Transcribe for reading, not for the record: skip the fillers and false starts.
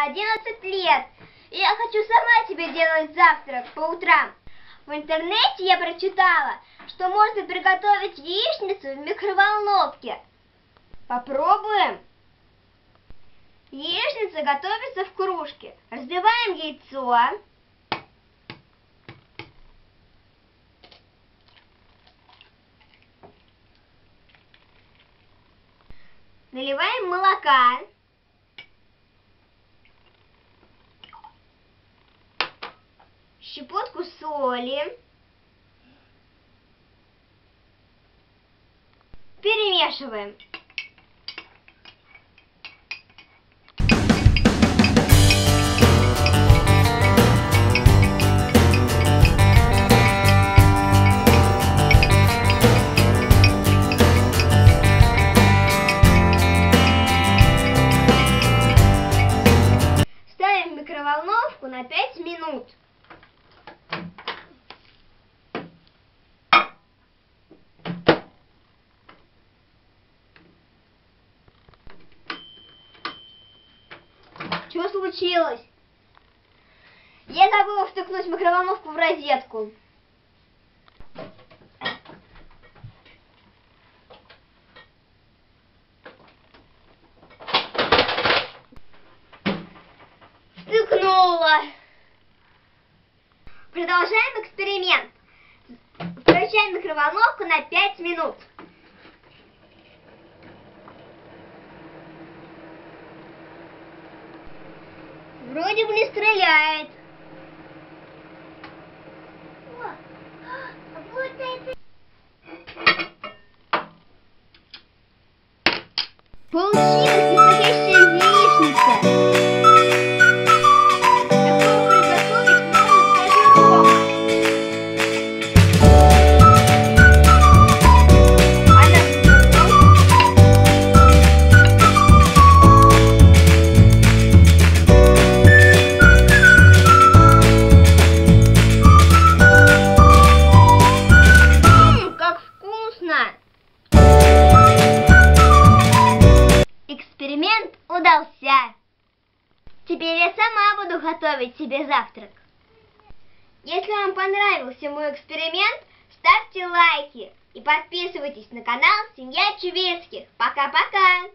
11 лет, и я хочу сама себе делать завтрак по утрам. В интернете я прочитала, что можно приготовить яичницу в микроволновке. Попробуем. Яичница готовится в кружке. Разбиваем яйцо. Наливаем молока. Щепотку соли. Перемешиваем. Ставим в микроволновку на 5 минут. Что случилось? Я забыла втыкнуть микроволновку в розетку. Втыкнула. Продолжаем эксперимент. Включаем микроволновку на 5 минут. Вроде бы не стреляет. Вот это. Получилась настоящая яичница. Такую приготовить может даже Рома. Эксперимент удался. Теперь я сама буду готовить себе завтрак. Если вам понравился мой эксперимент, ставьте лайки и подписывайтесь на канал Семья Чувильских. Пока-пока!